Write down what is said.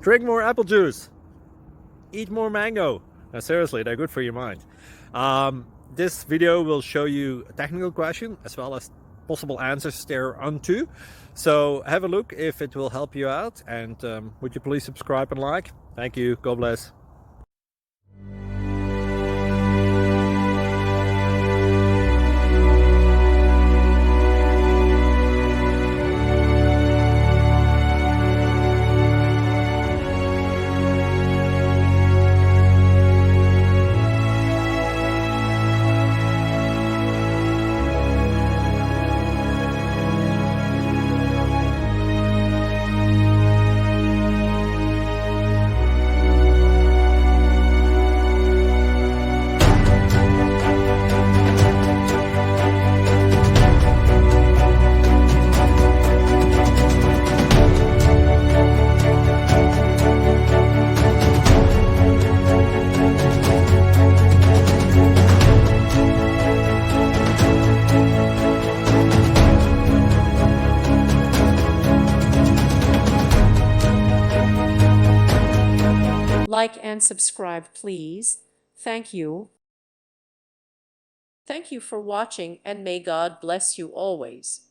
drink more apple juice, eat more mango. Now, seriously, they're good for your mind. This video will show you a technical question as well as possible answers thereunto. So have a look if it will help you out, and would you please subscribe and like? Thank you. God bless. Like and subscribe, please. Thank you. Thank you for watching, and may God bless you always.